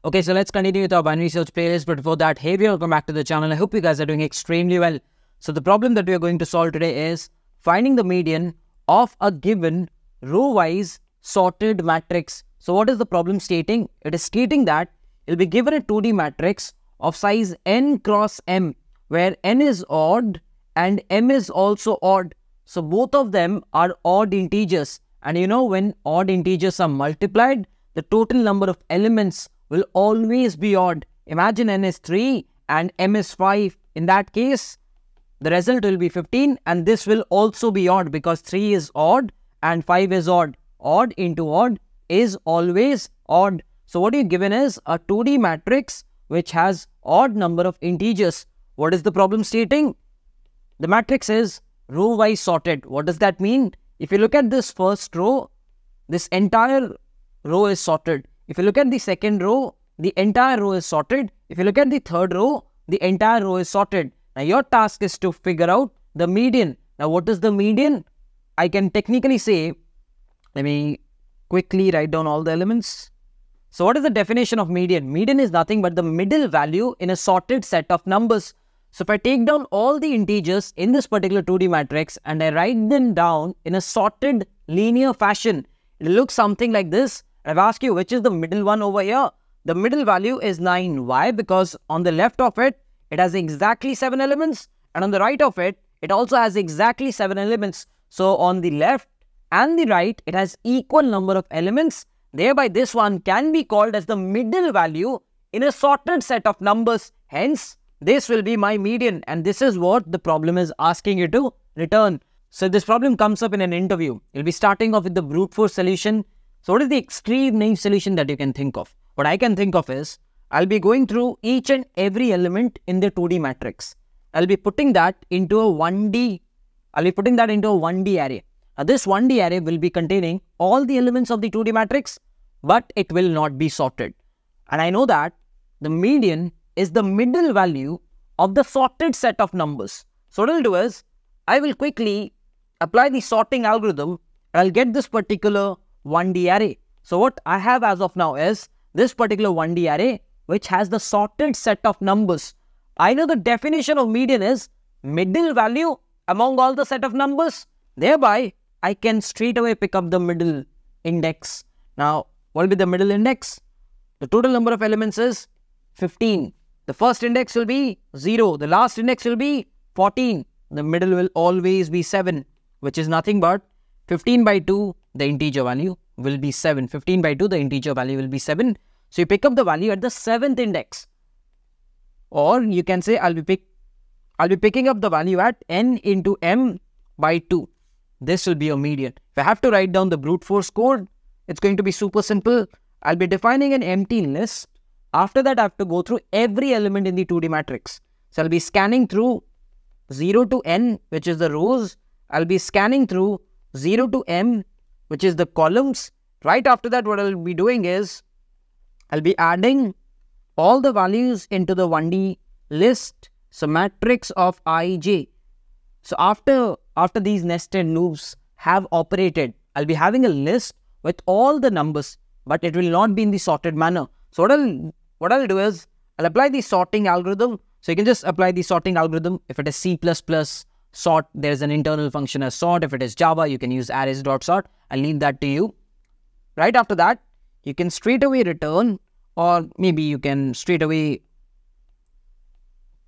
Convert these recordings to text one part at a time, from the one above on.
Okay, so let's continue with our binary search playlist. But before that, hey, welcome back to the channel. I hope you guys are doing extremely well. So the problem that we are going to solve today is finding the median of a given row-wise sorted matrix. So what is the problem stating? It is stating that it will be given a 2D matrix of size n cross m, where n is odd and m is also odd. So both of them are odd integers. And you know, when odd integers are multiplied, the total number of elements will always be odd. Imagine n is 3 and m is 5. In that case, the result will be 15, and this will also be odd because 3 is odd and 5 is odd. Odd into odd is always odd. So what you're given is a 2D matrix which has odd number of integers. What is the problem stating? The matrix is row-wise sorted. What does that mean? If you look at this first row, this entire row is sorted. If you look at the second row, the entire row is sorted. If you look at the third row, the entire row is sorted. Now your task is to figure out the median. Now what is the median? I can technically say, let me quickly write down all the elements. So what is the definition of median? Median is nothing but the middle value in a sorted set of numbers. So if I take down all the integers in this particular 2D matrix and I write them down in a sorted linear fashion, it looks something like this. I've asked you which is the middle one over here. The middle value is 9. Why? Because on the left of it, it has exactly 7 elements, and on the right of it, it also has exactly 7 elements. So on the left and the right, it has equal number of elements. Thereby, this one can be called as the middle value in a sorted set of numbers. Hence, this will be my median, and this is what the problem is asking you to return. So this problem comes up in an interview. You'll be starting off with the brute force solution. So what is the extreme naive solution that you can think of? What I can think of is, I'll be going through each and every element in the 2D matrix. I'll be putting that into a 1D array. Now this 1D array will be containing all the elements of the 2D matrix, but it will not be sorted. And I know that the median is the middle value of the sorted set of numbers. So what I'll do is, I will quickly apply the sorting algorithm and I'll get this particular 1D array. So what I have as of now is this particular 1D array which has the sorted set of numbers. I know the definition of median is middle value among all the set of numbers. Thereby, I can straight away pick up the middle index. Now, what will be the middle index? The total number of elements is 15. The first index will be 0. The last index will be 14. The middle will always be 7, which is nothing but 15 by 2, the integer value will be 7. 15 by 2, the integer value will be 7. So you pick up the value at the 7th index. Or you can say I'll be picking up the value at n into m by 2. This will be your median. If I have to write down the brute force code, it's going to be super simple. I'll be defining an empty list. After that, I have to go through every element in the 2D matrix. So I'll be scanning through 0 to n, which is the rows. I'll be scanning through 0 to m, which is the columns. Right after that, what I'll be doing is, I'll be adding all the values into the 1D list. So matrix of ij. So after these nested loops have operated, I'll be having a list with all the numbers, but it will not be in the sorted manner. So what I'll do is, I'll apply the sorting algorithm. So you can just apply the sorting algorithm. If it is C++, sort, there's an internal function as sort. If it is Java, you can use arrays.sort. I'll leave that to you. Right after that, you can straight away return, or maybe you can straight away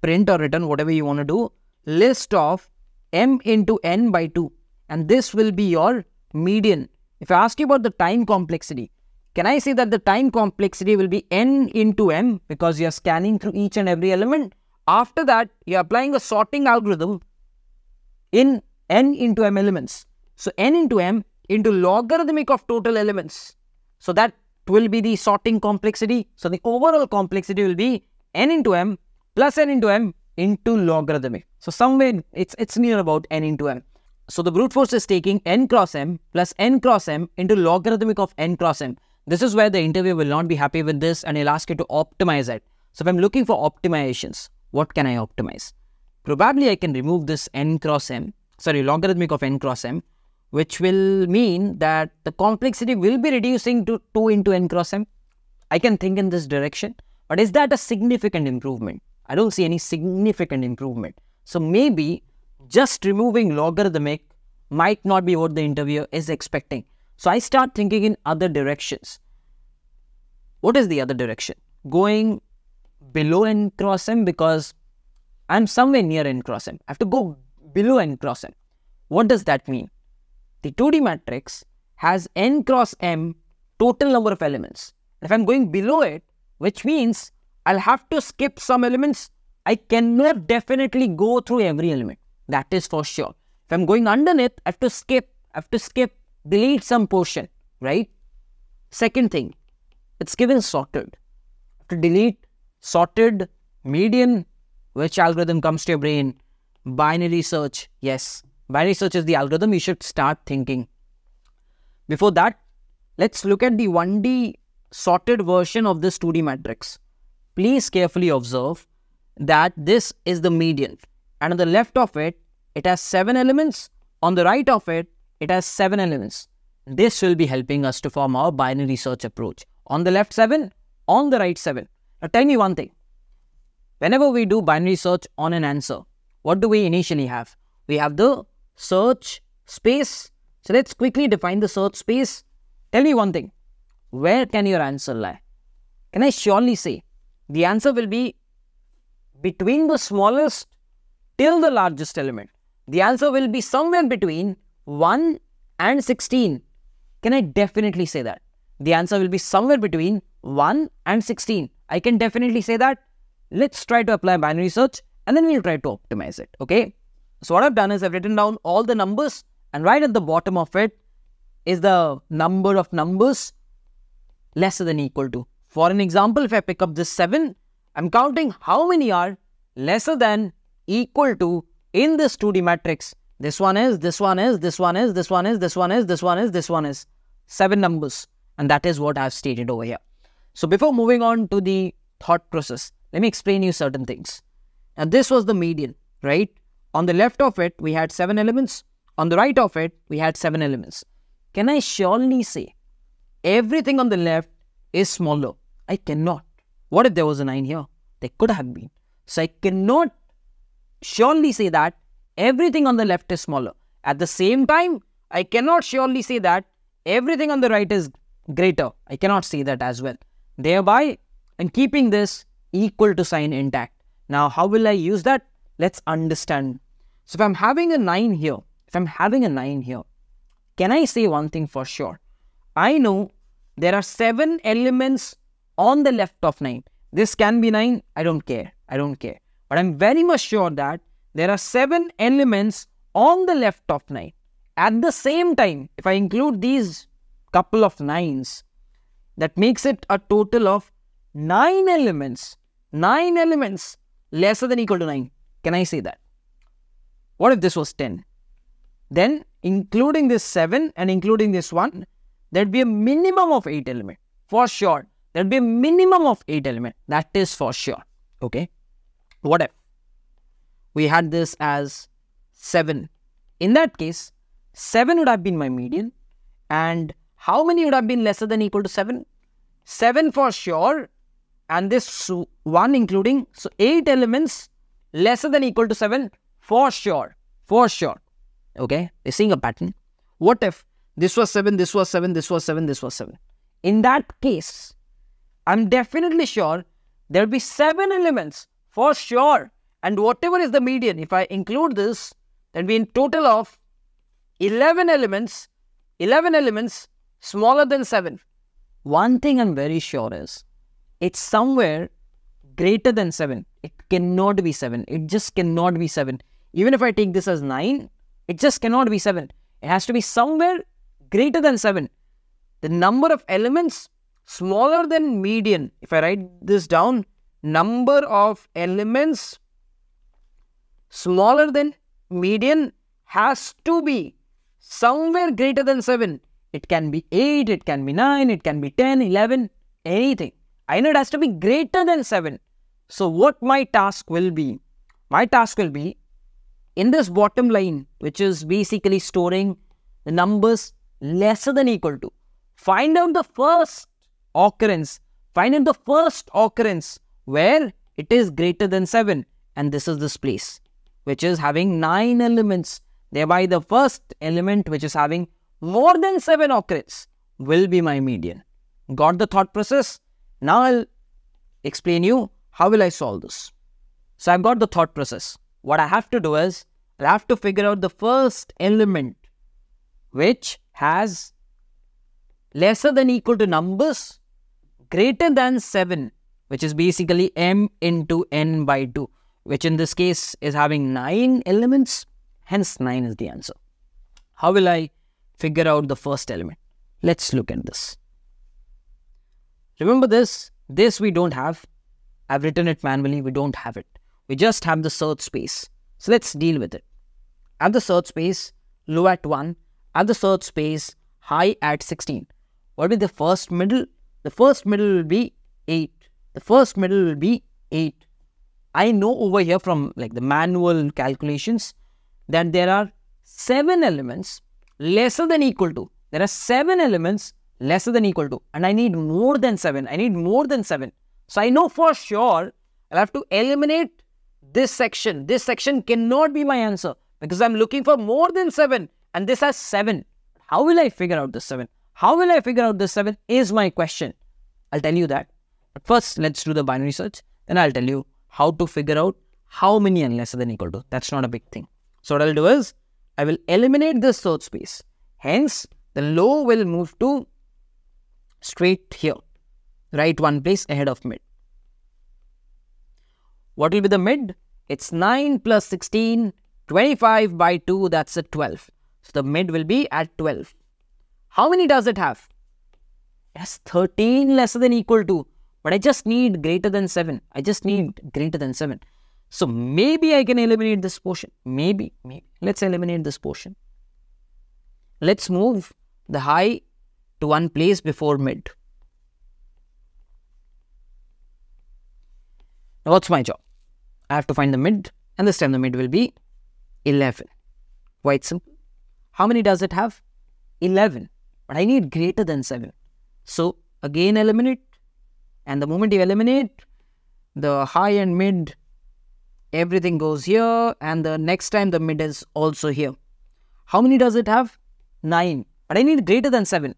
print or return, whatever you want to do, list of m into n by 2. And this will be your median. If I ask you about the time complexity, can I say that the time complexity will be n into m because you are scanning through each and every element? After that, you are applying a sorting algorithm in n into m elements. So n into m into logarithmic of total elements. So that will be the sorting complexity. So the overall complexity will be n into m plus n into m into logarithmic. So somewhere it's near about n into m. So the brute force is taking n cross m plus n cross m into logarithmic of n cross m. This is where the interviewer will not be happy with this and he'll ask you to optimize it. So if I'm looking for optimizations, what can I optimize? Probably I can remove this n cross m, logarithmic of n cross m, which will mean that the complexity will be reducing to 2 into n cross m. I can think in this direction. But is that a significant improvement? I don't see any significant improvement. So maybe just removing logarithmic might not be what the interviewer is expecting. So I start thinking in other directions. What is the other direction? Going below n cross m, because I'm somewhere near n cross m. I have to go below n cross m. What does that mean? The 2D matrix has n cross m total number of elements. If I'm going below it, which means I'll have to skip some elements. I cannot definitely go through every element. That is for sure. If I'm going underneath, I have to skip, delete some portion, right? Second thing, it's given sorted. I have to delete sorted, median. Which algorithm comes to your brain? Binary search. Yes, binary search is the algorithm you should start thinking. Before that, let's look at the 1D sorted version of this 2D matrix. Please carefully observe that this is the median. And on the left of it, it has 7 elements. On the right of it, it has 7 elements. This will be helping us to form our binary search approach. On the left 7, on the right 7. Now tell me one thing. Whenever we do binary search on an answer, what do we initially have? We have the search space. So let's quickly define the search space. Tell me one thing. Where can your answer lie? Can I surely say the answer will be between the smallest till the largest element? The answer will be somewhere between 1 and 16. Can I definitely say that? The answer will be somewhere between 1 and 16. I can definitely say that. Let's try to apply binary search and then we'll try to optimize it, okay? So what I've done is I've written down all the numbers, and right at the bottom of it is the number of numbers lesser than equal to. For an example, if I pick up this 7, I'm counting how many are lesser than equal to in this 2D matrix. This one is, this one is, this one is, this one is, this one is, this one is, this one is. 7 numbers. And that is what I've stated over here. So before moving on to the thought process, let me explain you certain things. Now this was the median, right? On the left of it, we had 7 elements. On the right of it, we had 7 elements. Can I surely say everything on the left is smaller? I cannot. What if there was a 9 here? There could have been. So I cannot surely say that everything on the left is smaller. At the same time, I cannot surely say that everything on the right is greater. I cannot say that as well. Thereby, I'm keeping this equal to sign intact. Now, how will I use that? Let's understand. So if I'm having a 9 here, can I say one thing for sure? I know there are 7 elements on the left of 9. This can be 9. I don't care. But I'm very much sure that there are 7 elements on the left of 9. At the same time, if I include these couple of 9s, that makes it a total of 9 elements. 9 elements lesser than equal to 9. Can I say that? What if this was 10? Then, including this 7 and including this 1, there'd be a minimum of 8 elements. For sure. There'd be a minimum of 8 elements. That is for sure. Okay. What if we had this as 7? In that case, 7 would have been my median. And how many would have been lesser than equal to 7? 7 for sure. And this 1 including, so 8 elements lesser than equal to 7 for sure. Okay, we're seeing a pattern. What if this was 7, this was 7, this was 7, this was 7? In that case, I'm definitely sure there'll be 7 elements for sure. And whatever is the median, if I include this, there'll be in total of 11 elements smaller than 7. One thing I'm very sure is, it's somewhere greater than 7. It cannot be 7. It just cannot be 7. Even if I take this as 9, it just cannot be 7. It has to be somewhere greater than 7. The number of elements smaller than median. If I write this down, number of elements smaller than median has to be somewhere greater than 7. It can be 8, it can be 9, it can be 10, 11, anything. I know it has to be greater than 7. So what my task will be? My task will be in this bottom line, which is basically storing the numbers lesser than equal to. Find out the first occurrence. Find the first occurrence where it is greater than 7. And this is this place, which is having 9 elements. Thereby, the first element which is having more than 7 occurrence will be my median. Got the thought process? Now I'll explain you how will I solve this. So I've got the thought process. What I have to do is, I have to figure out the first element which has lesser than equal to numbers greater than 7, which is basically m into n by 2, which in this case is having 9 elements, hence 9 is the answer. How will I figure out the first element? Let's look at this. Remember this we don't have. I've written it manually, we don't have it. We just have the search space. So let's deal with it. At the search space, low at 1. At the search space, high at 16. What will be the first middle? The first middle will be 8. The first middle will be 8. I know over here from like the manual calculations that there are 7 elements lesser than equal to. There are 7 elements lesser than equal to. And I need more than 7. I need more than 7. So I know for sure I'll have to eliminate this section. This section cannot be my answer because I'm looking for more than 7 and this has 7. How will I figure out this 7? How will I figure out this 7 is my question. I'll tell you that. But first, let's do the binary search. Then I'll tell you how to figure out how many n lesser than equal to. That's not a big thing. So what I'll do is, I will eliminate this search space. Hence, the low will move to straight here. Right one place ahead of mid. What will be the mid? It's 9 plus 16, 25 by 2, that's a 12. So the mid will be at 12. How many does it have? It has 13 lesser than equal to. But I just need greater than 7. I just need greater than 7. So maybe I can eliminate this portion. Maybe. Let's eliminate this portion. Let's move the high to one place before mid. Now what's my job? I have to find the mid, and this time the mid will be 11. Quite simple. How many does it have? 11. But I need greater than 7. So again eliminate. And the moment you eliminate, the high and mid, everything goes here. And the next time the mid is also here. How many does it have? 9. But I need greater than 7.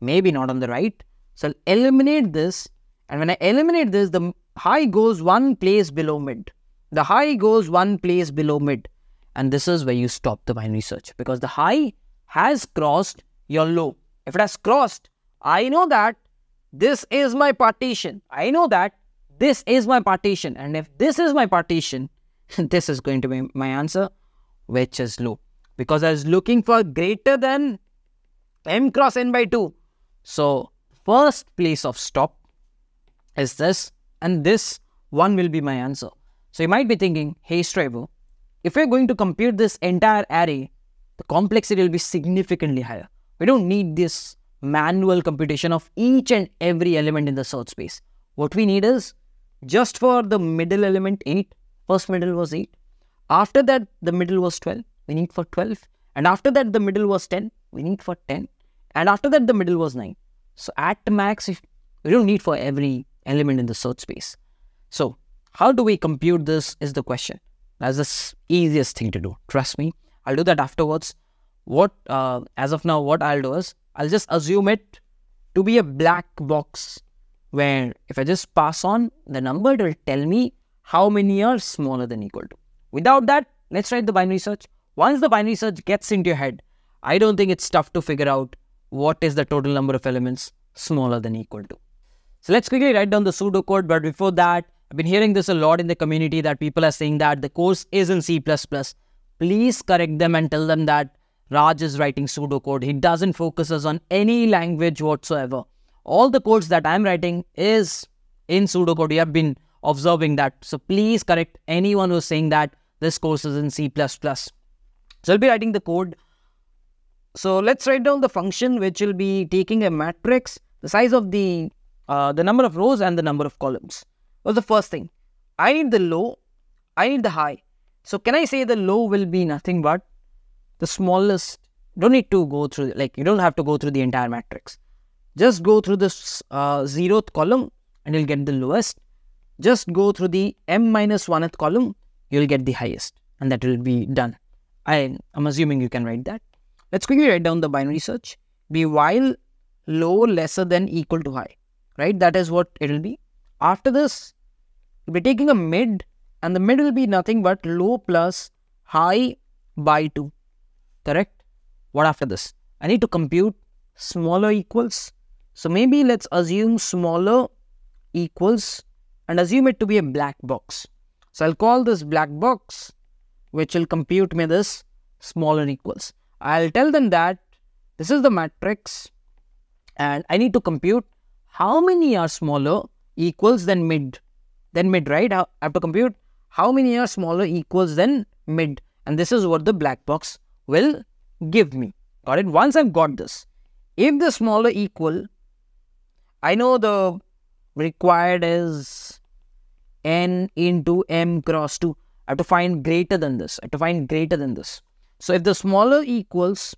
Maybe not on the right. So I'll eliminate this. And when I eliminate this, the high goes one place below mid. The high goes one place below mid. And this is where you stop the binary search. Because the high has crossed your low. If it has crossed, I know that this is my partition. I know that this is my partition. And if this is my partition, this is going to be my answer, which is low. Because I was looking for greater than m cross n by 2. So, first place of stop is this. And this one will be my answer. So, you might be thinking, hey Striver, if we're going to compute this entire array, the complexity will be significantly higher. We don't need this manual computation of each and every element in the search space. What we need is just for the middle element 8, first middle was 8. After that, the middle was 12, we need for 12. And after that, the middle was 10, we need for 10. And after that, the middle was 9. So at max, we don't need for every element in the search space. So how do we compute this is the question. That's the easiest thing to do. Trust me, I'll do that afterwards. As of now, what I'll do is, I'll just assume it to be a black box where if I just pass on the number, it will tell me how many are smaller than equal to. Without that, let's write the binary search. Once the binary search gets into your head, I don't think it's tough to figure out what is the total number of elements smaller than equal to. So let's quickly write down the pseudocode. But before that, I've been hearing this a lot in the community that people are saying that the course is in C++. Please correct them and tell them that Raj is writing pseudocode. He doesn't focus on any language whatsoever. All the codes that I'm writing is in pseudocode. You have been observing that. So please correct anyone who's saying that this course is in C++. So I'll be writing the code. So let's write down the function which will be taking a matrix, the size of the number of rows and the number of columns. What's the first thing? I need the low, I need the high. So can I say the low will be nothing but the smallest? Don't need to go through, you don't have to go through the entire matrix. Just go through this 0th column and you'll get the lowest. Just go through the m minus 1th column, you'll get the highest, and that will be done. I'm assuming you can write that. Let's quickly write down the binary search. Be while low lesser than equal to high, right? That is what it will be. After this, you'll be taking a mid, and the mid will be nothing but low plus high by 2, correct? What after this? I need to compute smaller equals. So maybe let's assume smaller equals and assume it to be a black box. So I'll call this black box, which will compute me this smaller equals. I'll tell them that this is the matrix and I need to compute how many are smaller equals than mid. Then mid, right? I have to compute how many are smaller equals than mid. And this is what the black box will give me. Got it? Once I've got this, if the smaller equal, I know the required is n into m cross 2. I have to find greater than this. I have to find greater than this. So if the smaller equals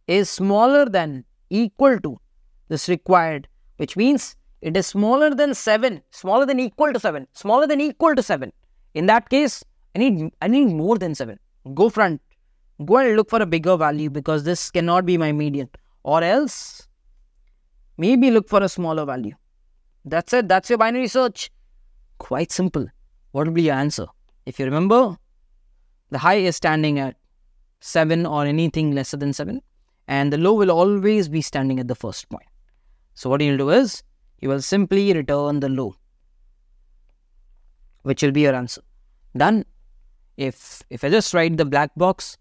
is smaller than equal to this required, which means it is smaller than 7, smaller than equal to 7, smaller than equal to 7. In that case, I need more than 7. Go front. Go and look for a bigger value because this cannot be my median. Or else, maybe look for a smaller value. That's it. That's your binary search. Quite simple. What will be your answer? If you remember, the high is standing at 7 or anything lesser than 7. And the low will always be standing at the first point. So what you'll do is, you will simply return the low, which will be your answer. Done. If I just write the black box,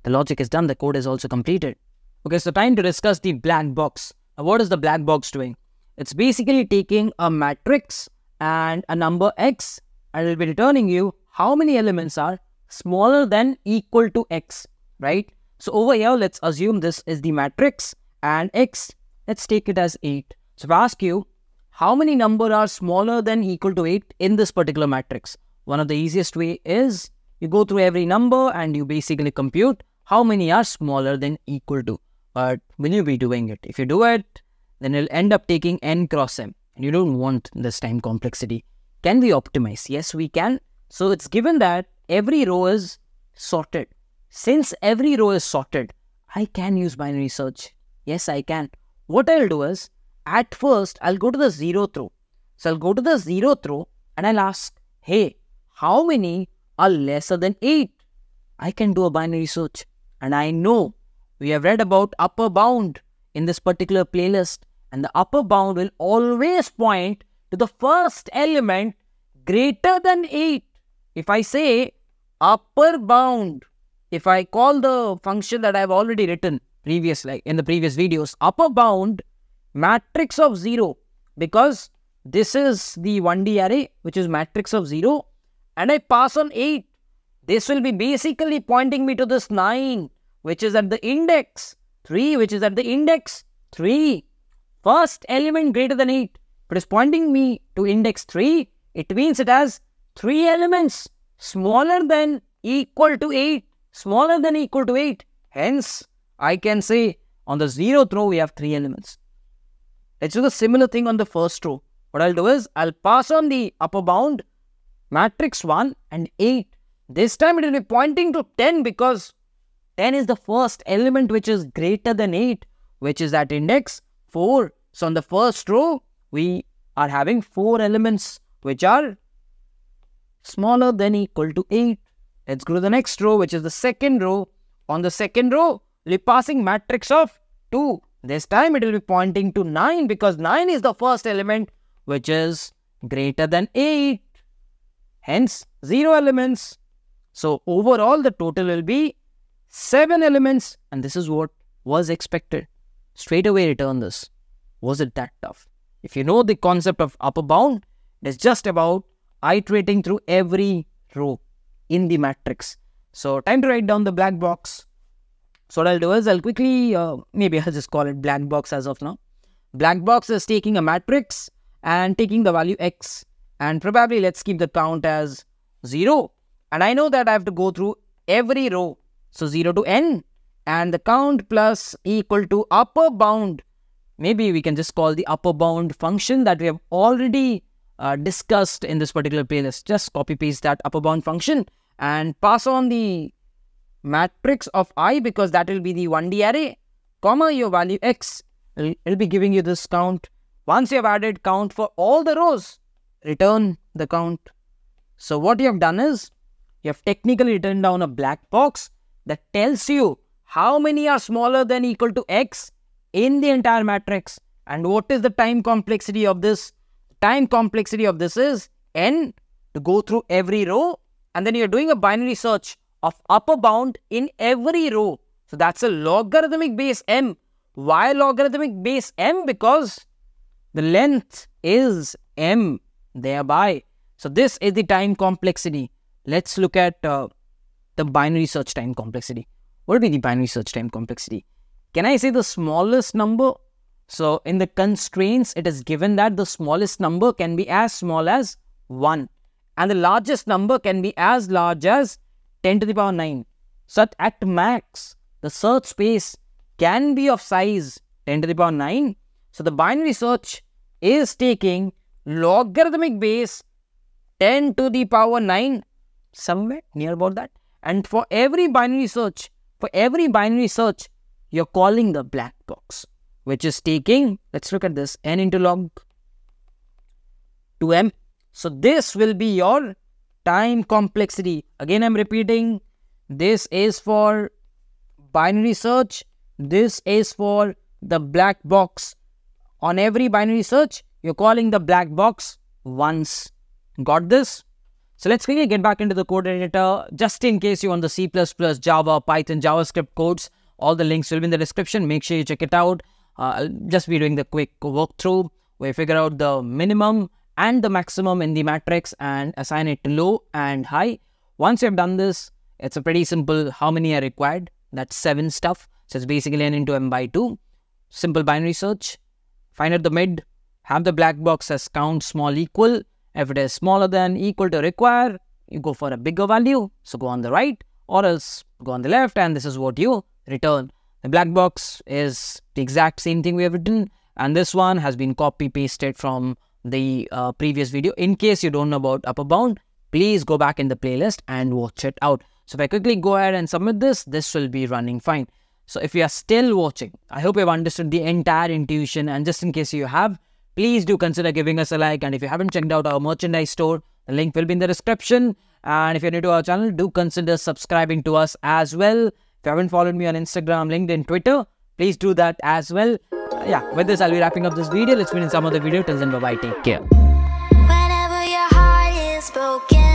the logic is done. The code is also completed. Okay, so time to discuss the black box. Now, what is the black box doing? It's basically taking a matrix and a number x and it will be returning you how many elements are smaller than equal to x, right? So over here, let's assume this is the matrix and x, let's take it as 8. So if I ask you, how many number are smaller than equal to 8 in this particular matrix? One of the easiest way is you go through every number and you basically compute how many are smaller than equal to. But will you be doing it? If you do it, then you'll end up taking n cross m. And you don't want this time complexity. Can we optimize? Yes, we can. So it's given that every row is sorted. Since every row is sorted, I can use binary search. Yes, I can. What I'll do is, at first, I'll go to the 0th row. So I'll go to the 0th row and I'll ask, hey, how many are lesser than 8? I can do a binary search. And I know we have read about upper bound in this particular playlist. And the upper bound will always point to the first element greater than 8. If I say upper bound, if I call the function that I have already written previously in the previous videos, upper bound matrix of 0, because this is the 1D array which is matrix of 0 and I pass on 8. This will be basically pointing me to this 9 which is at the index 3 which is at the index 3. First element greater than 8. If it is pointing me to index 3, it means it has 3 elements smaller than equal to 8. Smaller than equal to 8. Hence, I can say on the 0th row we have 3 elements. Let's do the similar thing on the first row. What I'll do is, I'll pass on the upper bound, matrix 1 and 8. This time it will be pointing to 10 because 10 is the first element which is greater than 8, which is at index 4. So on the first row, we are having 4 elements which are smaller than equal to 8. Let's go to the next row, which is the second row. On the second row, we'll be passing matrix of 2. This time it will be pointing to 9 because 9 is the first element which is greater than 8. Hence, 0 elements. So overall, the total will be 7 elements. And this is what was expected. Straight away return this. Was it that tough? If you know the concept of upper bound, it is just about iterating through every row in the matrix. So time to write down the black box. So what I'll do is I'll quickly, maybe I'll just call it black box as of now. Black box is taking a matrix and taking the value x. And probably let's keep the count as 0. And I know that I have to go through every row. So 0 to n. And the count plus equal to upper bound maybe we can just call the upper bound function that we have already discussed in this particular playlist. Just copy paste that upper bound function and pass on the matrix of I, because that will be the 1D array, comma your value x. It'll be giving you this count. Once you have added count for all the rows, return the count. So what you have done is, you have technically written down a black box that tells you how many are smaller than equal to x in the entire matrix. And what is the time complexity of this? Time complexity of this is n to go through every row, and then you're doing a binary search of upper bound in every row. So that's a logarithmic base m. Why logarithmic base m? Because the length is m thereby. So this is the time complexity. Let's look at the binary search time complexity. What will be the binary search time complexity? Can I say the smallest number? So in the constraints, it is given that the smallest number can be as small as 1. And the largest number can be as large as 10 to the power 9. So at max, the search space can be of size 10 to the power 9. So the binary search is taking logarithmic base 10 to the power 9, somewhere near about that. And for every binary search, you're calling the black box, which is taking, let's look at this, n into log 2m. So this will be your time complexity. Again, I'm repeating, this is for binary search, this is for the black box. On every binary search, you're calling the black box once. Got this? So let's quickly get back into the code editor. Just in case you want the C++, Java, Python, JavaScript codes, all the links will be in the description. Make sure you check it out. I'll just be doing the quick walkthrough where you figure out the minimum and the maximum in the matrix and assign it to low and high. Once you have done this, it's a pretty simple how many are required. That's 7 stuff. So it's basically n into m by 2. Simple binary search. Find out the mid. Have the black box as count small equal. If it is smaller than equal to require, you go for a bigger value. So go on the right or else go on the left, and this is what you return. The black box is the exact same thing we have written, and this one has been copy pasted from the previous video. In case you don't know about upper bound, please go back in the playlist and watch it out. So if I quickly go ahead and submit this, this will be running fine. So if you are still watching, I hope you have understood the entire intuition, and just in case you have, please do consider giving us a like. And if you haven't checked out our merchandise store, the link will be in the description. And if you're new to our channel, do consider subscribing to us as well. If you haven't followed me on Instagram, LinkedIn, Twitter, please do that as well. Yeah, with this, I'll be wrapping up this video. Let's meet in some other video. Till then, bye-bye. Take care. Whenever your heart is broken.